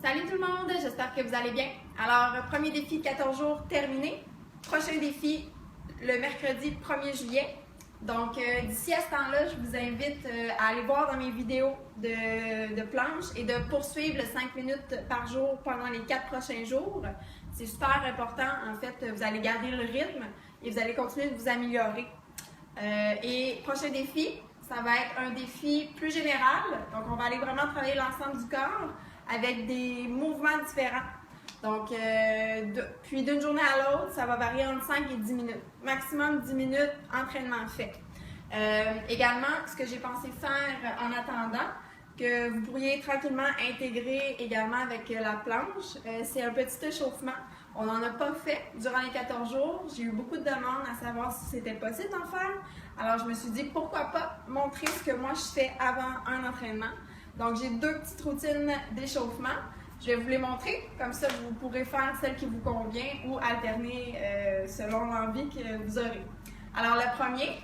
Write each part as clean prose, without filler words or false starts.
Salut tout le monde, j'espère que vous allez bien. Alors, premier défi de 14 jours terminé. Prochain défi le mercredi 1er juillet. Donc, d'ici à ce temps-là, je vous invite à aller voir dans mes vidéos de planche et de poursuivre le 5 minutes par jour pendant les 4 prochains jours. C'est super important. En fait, vous allez garder le rythme et vous allez continuer de vous améliorer. Et prochain défi, ça va être un défi plus général. Donc, on va aller vraiment travailler l'ensemble du corps avec des mouvements différents. Donc, puis d'une journée à l'autre, ça va varier entre 5 et 10 minutes. Maximum 10 minutes, entraînement fait. Également, ce que j'ai pensé faire en attendant, que vous pourriez tranquillement intégrer également avec la planche, c'est un petit échauffement. On n'en a pas fait durant les 14 jours. J'ai eu beaucoup de demandes à savoir si c'était possible d'en faire. Alors, je me suis dit, pourquoi pas montrer ce que moi je fais avant un entraînement. Donc, j'ai 2 petites routines d'échauffement. Je vais vous les montrer, comme ça vous pourrez faire celle qui vous convient ou alterner selon l'envie que vous aurez. Alors, le premier,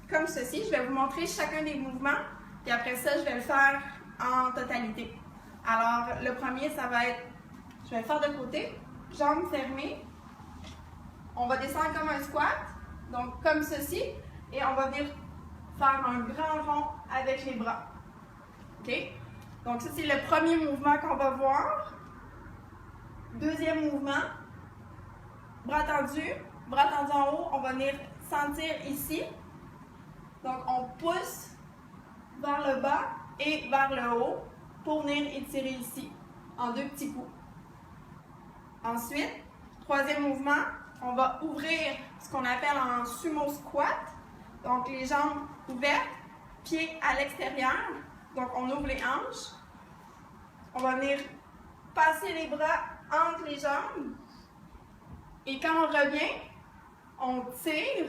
comme ceci, je vais vous montrer chacun des mouvements, puis après ça, je vais le faire en totalité. Alors, le premier, ça va être, je vais le faire de côté, jambes fermées. On va descendre comme un squat, donc comme ceci, et on va venir faire un grand rond avec les bras. OK? Donc, ça, c'est le premier mouvement qu'on va voir. Deuxième mouvement, bras tendus en haut. On va venir sentir ici. Donc, on pousse vers le bas et vers le haut pour venir étirer ici en 2 petits coups. Ensuite, troisième mouvement, on va ouvrir ce qu'on appelle un sumo squat. Donc, les jambes ouvertes, pieds à l'extérieur. Donc, on ouvre les hanches. On va venir passer les bras entre les jambes. Et quand on revient, on tire.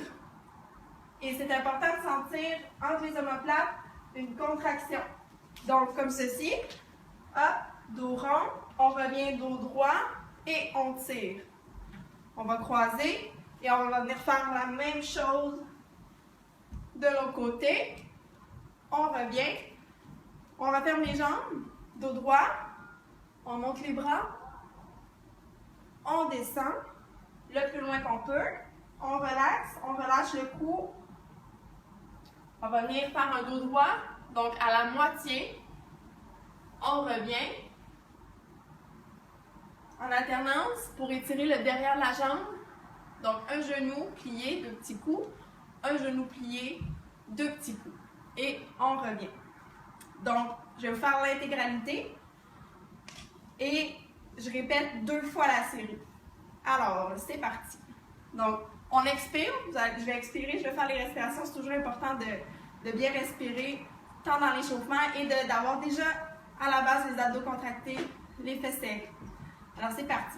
Et c'est important de sentir entre les omoplates une contraction. Donc, comme ceci. Hop, dos rond. On revient dos droit et on tire. On va croiser et on va venir faire la même chose de l'autre côté. On revient. On referme les jambes. Dos droit, on monte les bras, on descend le plus loin qu'on peut, on relaxe, on relâche le cou, on va venir faire un dos droit, donc à la moitié, on revient, en alternance pour étirer le derrière de la jambe, donc un genou plié, 2 petits coups, un genou plié, 2 petits coups, et on revient. Donc, je vais vous faire l'intégralité et je répète 2 fois la série. Alors, c'est parti. Donc, on expire, je vais expirer, je vais faire les respirations. C'est toujours important de bien respirer, tant dans l'échauffement et d'avoir déjà à la base les abdos contractés, les fesses serrées. Alors, c'est parti.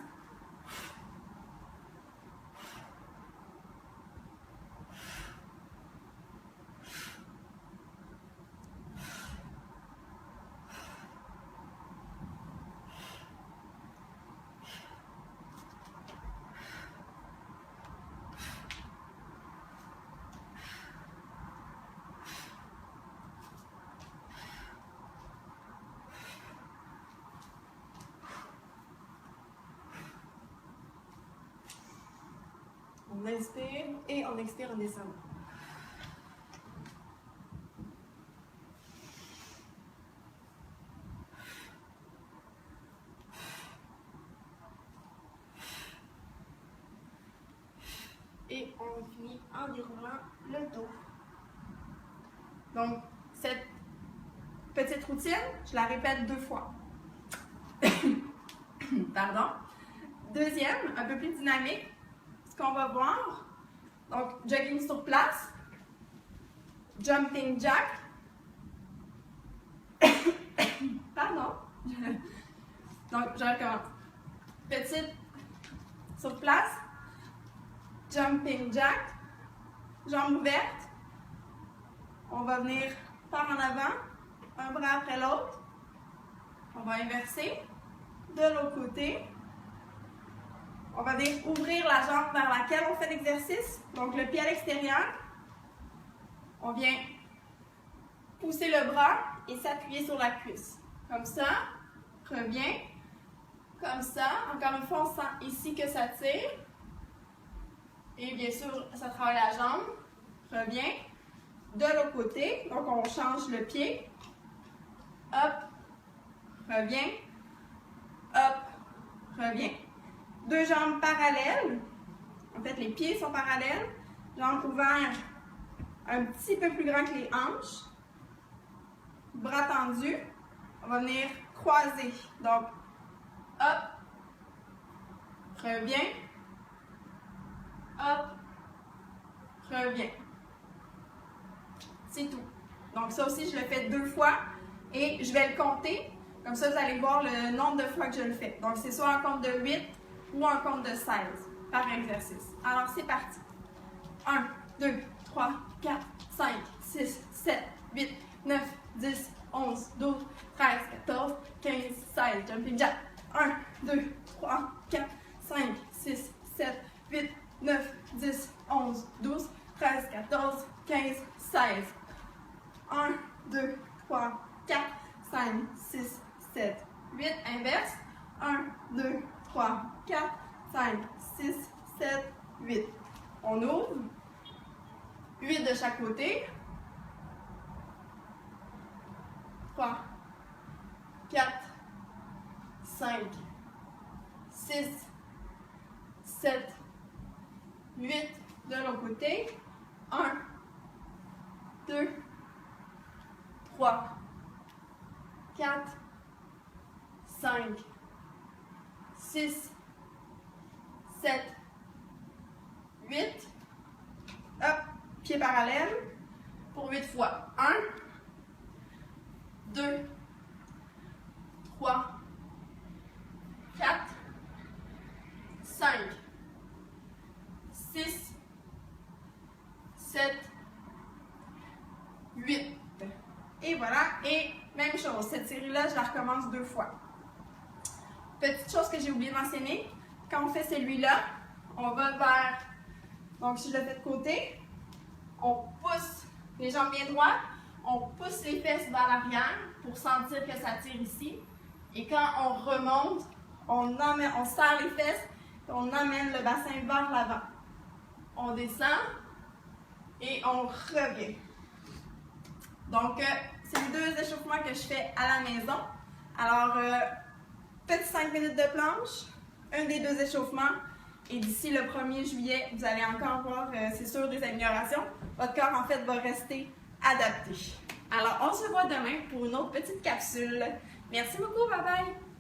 On inspire et on expire en descendant. Et on finit en déroulant le dos. Donc, cette petite routine, je la répète 2 fois. Pardon. Deuxième, un peu plus dynamique. Ce qu'on va voir, donc jogging sur place, jumping jack, pardon, donc je recommence, petite sur place, jumping jack, jambes ouvertes, on va venir par en avant, un bras après l'autre, on va inverser, de l'autre côté. On va venir ouvrir la jambe vers laquelle on fait l'exercice. Donc, le pied à l'extérieur. On vient pousser le bras et s'appuyer sur la cuisse. Comme ça, reviens, comme ça. Encore une fois, on sent ici que ça tire. Et bien sûr, ça travaille la jambe. Reviens. De l'autre côté, donc on change le pied. Hop. Reviens. Hop. Reviens. Deux jambes parallèles. En fait, les pieds sont parallèles. Jambes ouvertes un petit peu plus grand que les hanches. Bras tendus. On va venir croiser. Donc, hop. Reviens. Hop. Reviens. C'est tout. Donc, ça aussi, je le fais 2 fois et je vais le compter. Comme ça, vous allez voir le nombre de fois que je le fais. Donc, c'est soit un compte de 8 ou un compte de 16 par exercice. Alors, c'est parti. 1, 2, 3, 4, 5, 6, 7, 8, 9, 10, 11, 12, 13, 14, 15, 16. Jumping jack. 1, 2, 3, 4, 5, 6, 7, 8, 9, 10, 11, 12, 13, 14, 15, 16. 1, 2, 3, 4, 5, 6, 7, 8. Inverse. 1, 2, 3, 4, 5, 6, 7, 8. On ouvre. 8 de chaque côté. 3, 4, 5, 6, 7, 8 de l'autre côté. 1, 2, 3, 4, 5, 6, 7, 8. Hop, pied parallèle pour 8 fois. 1, 2, 3, 4, 5, 6, 7, 8. Et voilà. Et même chose, cette série-là, je la recommence 2 fois. Petite chose que j'ai oublié de mentionner, quand on fait celui-là, on va vers, donc si je le fais de côté, on pousse les jambes bien droites, on pousse les fesses vers l'arrière pour sentir que ça tire ici. Et quand on remonte, on serre les fesses et on amène le bassin vers l'avant. On descend et on revient. Donc, c'est les 2 échauffements que je fais à la maison. Alors, petit 5 minutes de planche, un des 2 échauffements. Et d'ici le 1er juillet, vous allez encore voir, c'est sûr, des améliorations. Votre corps, en fait, va rester adapté. Alors, on se voit demain pour une autre petite capsule. Merci beaucoup, bye bye!